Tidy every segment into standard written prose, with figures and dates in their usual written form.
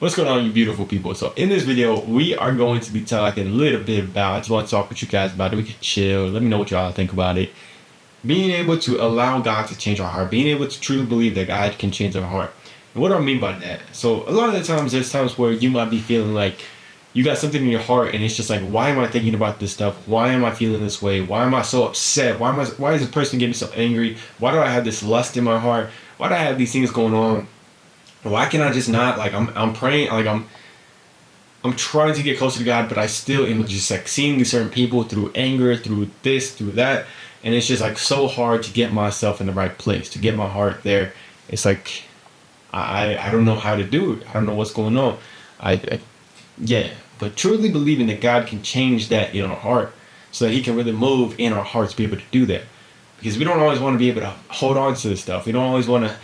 What's going on, you beautiful people? So in this video, we are going to be talking a little bit about, I just want to talk with you guys about it. We can chill. Let me know what y'all think about it. Being able to allow God to change our heart. Being able to truly believe that God can change our heart. And what do I mean by that? So a lot of the times, there's times where you might be feeling like you got something in your heart and it's just like, why am I thinking about this stuff? Why am I feeling this way? Why am I so upset? Why is this person getting so angry? Why do I have this lust in my heart? Why do I have these things going on? Why can I just not, like, I'm praying, like, I'm trying to get closer to God, but I still am just like seeing these certain people through anger, through this, through that, and it's just like so hard to get myself in the right place, to get my heart there. It's like I don't know how to do it. I don't know what's going on. But truly believing that God can change that in our heart, so that He can really move in our hearts to be able to do that, because we don't always want to be able to hold on to this stuff. We don't always want to.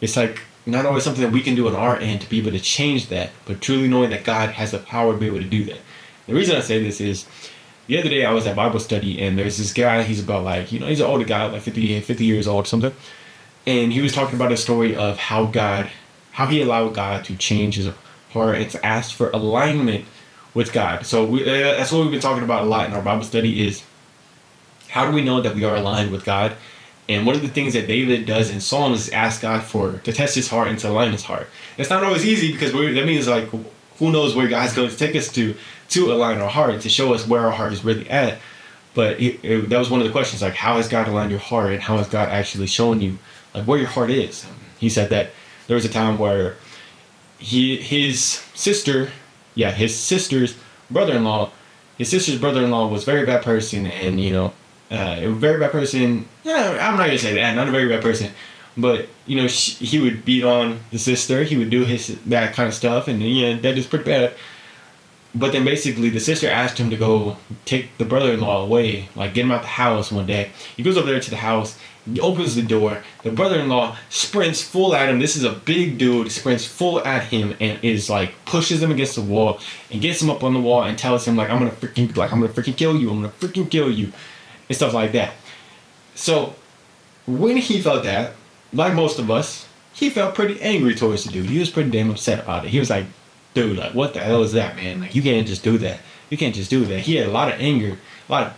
It's like not always something that we can do on our end to be able to change that, but truly knowing that God has the power to be able to do that. The reason I say this is, the other day I was at Bible study and there's this guy, he's about like, he's an older guy, like 50 years old or something. And he was talking about a story of how he allowed God to change his heart and to ask for alignment with God. So that's what we've been talking about a lot in our Bible study is, how do we know that we are aligned with God? And one of the things that David does in Psalms is ask God to test his heart and to align his heart. It's not always easy, because that means, like, who knows where God's going to take us to align our heart, to show us where our heart is really at. But that was one of the questions, like, how has God aligned your heart, and how has God actually shown you, like, where your heart is? He said that there was a time where his sister's brother-in-law was a very bad person, and a very bad person. Yeah, I'm not gonna say that. Not a very bad person, but he would beat on the sister. He would do that kind of stuff, and that is pretty bad. But then basically, the sister asked him to go take the brother-in-law away, like get him out the house one day. He goes over there to the house. He opens the door. The brother-in-law sprints full at him. This is a big dude. Sprints full at him and is like pushes him against the wall and gets him up on the wall and tells him, like, I'm gonna freaking kill you. I'm gonna freaking kill you. And stuff like that. So when he felt that, like most of us, he felt pretty angry towards the dude. He was pretty damn upset about it. He was like, dude, like, what the hell is that, man? Like, you can't just do that. You can't just do that. He had a lot of anger, a lot of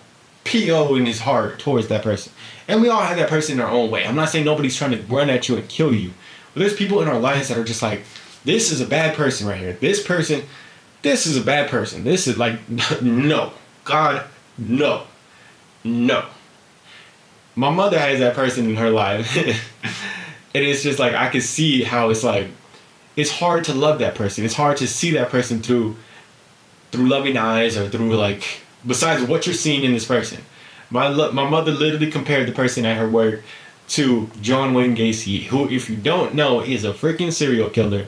PO in his heart towards that person. And we all have that person in our own way. I'm not saying nobody's trying to run at you and kill you. But there's people in our lives that are just like, this is a bad person right here. This is a bad person. This is like, no. God, no. No. My mother has that person in her life. And it's just like, I can see how it's like, it's hard to love that person. It's hard to see that person through loving eyes, or through, like, besides what you're seeing in this person. My mother literally compared the person at her work to John Wayne Gacy, who, if you don't know, is a freaking serial killer.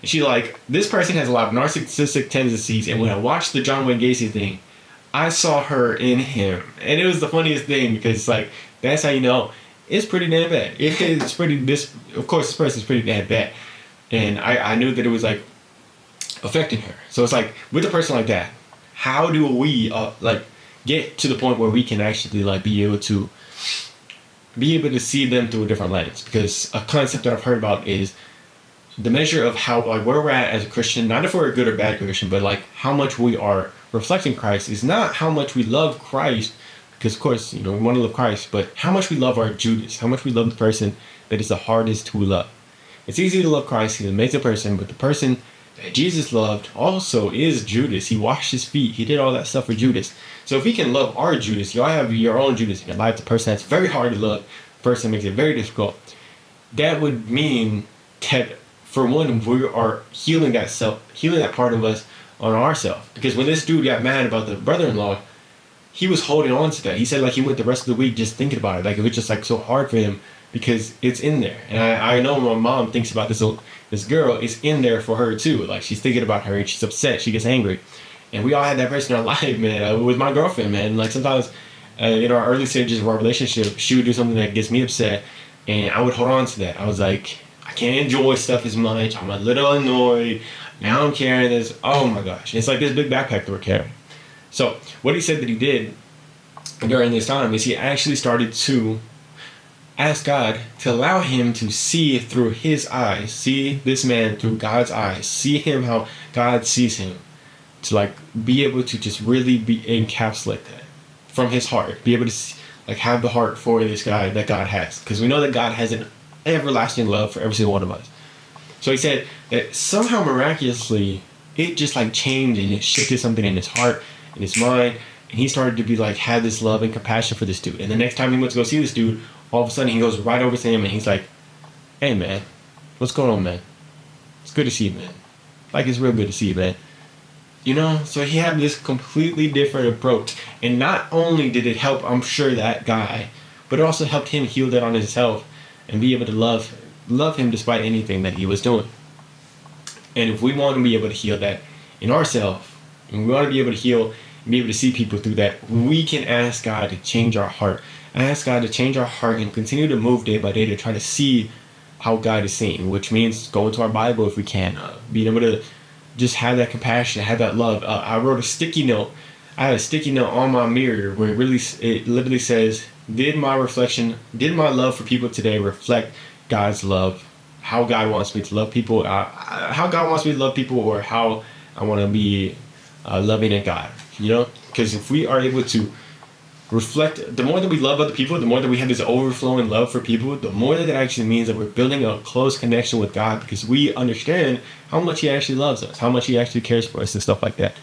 And she's like, this person has a lot of narcissistic tendencies, and when I watched the John Wayne Gacy thing, I saw her in him. And it was the funniest thing, because, like, that's how you know it's pretty damn bad. Of course, this person's pretty damn bad. And I knew that it was, like, affecting her. So it's like, with a person like that, how do we, get to the point where we can actually, like, be able to see them through a different lens? Because a concept that I've heard about is the measure of how, like, where we're at as a Christian, not if we're a good or bad Christian, but, like, how much we are reflecting Christ is not how much we love Christ, because of course, we want to love Christ, but how much we love our Judas, how much we love the person that is the hardest to love. It's easy to love Christ, he's an amazing person, but the person that Jesus loved also is Judas. He washed his feet, he did all that stuff for Judas. So if we can love our Judas, y'all have your own Judas in your life, the person that's very hard to love, the person that makes it very difficult. That would mean that, for one, we are healing that part of us on ourselves. Because when this dude got mad about the brother-in-law, he was holding on to that. He said, like, he went the rest of the week just thinking about it. Like, it was just, like, so hard for him because it's in there. And I know my mom thinks about this girl, it's in there for her too. Like, she's thinking about her and she's upset, she gets angry. And we all had that person in our life, man. With my girlfriend, man. Like, sometimes in our early stages of our relationship, she would do something that gets me upset, and I would hold on to that. I was like, I can't enjoy stuff as much. I'm a little annoyed. Now I'm carrying this. Oh my gosh. It's like this big backpack that we're carrying. So what he said that he did during this time is he actually started to ask God to allow him to see through his eyes, see this man through God's eyes, see him how God sees him, to like be able to just really be encapsulate that from his heart, be able to see, like have the heart for this guy that God has, because we know that God has an everlasting love for every single one of us. So he said that somehow miraculously it just like changed and it shifted something in his heart, in his mind, and he started to be like have this love and compassion for this dude. And the next time he went to go see this dude, all of a sudden he goes right over to him and he's like, "Hey man, what's going on, man? It's good to see you, man. Like it's real good to see you, man." You know, so he had this completely different approach. And not only did it help, I'm sure, that guy, but it also helped him heal that on himself and be able to love him despite anything that he was doing. And if we want to be able to heal that in ourselves, and we want to be able to heal and be able to see people through that, we can ask God to change our heart. Ask God to change our heart and continue to move day by day to try to see how God is seeing, which means go into our Bible if we can, being able to just have that compassion, have that love. I wrote a sticky note. I had a sticky note on my mirror where it literally says, did my love for people today reflect God's love? How God wants me to love people, how God wants me to love people, or how I want to be loving in God, you know? Because if we are able to reflect, the more that we love other people, the more that we have this overflowing love for people, the more that it actually means that we're building a close connection with God, because we understand how much he actually loves us, how much he actually cares for us and stuff like that.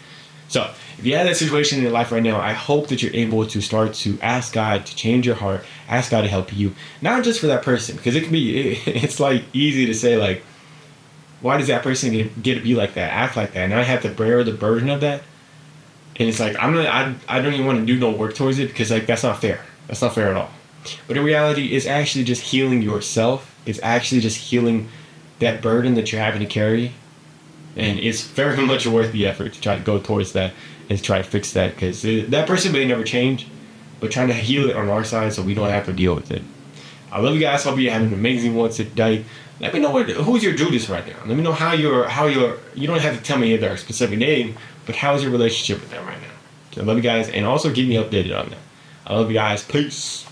So if you have that situation in your life right now, I hope that you're able to start to ask God to change your heart, ask God to help you, not just for that person, because it's like easy to say like, why does that person get to be like that, act like that, and I have to bear the burden of that? And it's like, I don't even want to do no work towards it, because like that's not fair. That's not fair at all. But in reality, it's actually just healing yourself. It's actually just healing that burden that you're having to carry. And it's very much worth the effort to try to go towards that and try to fix that, because that person may never change, but trying to heal it on our side so we don't have to deal with it. I love you guys. Hope you have an amazing one today. Let me know who's your Judas right now. Let me know how you're. You don't have to tell me their specific name, but how's your relationship with them right now? I love you guys, and also keep me updated on that. I love you guys. Peace.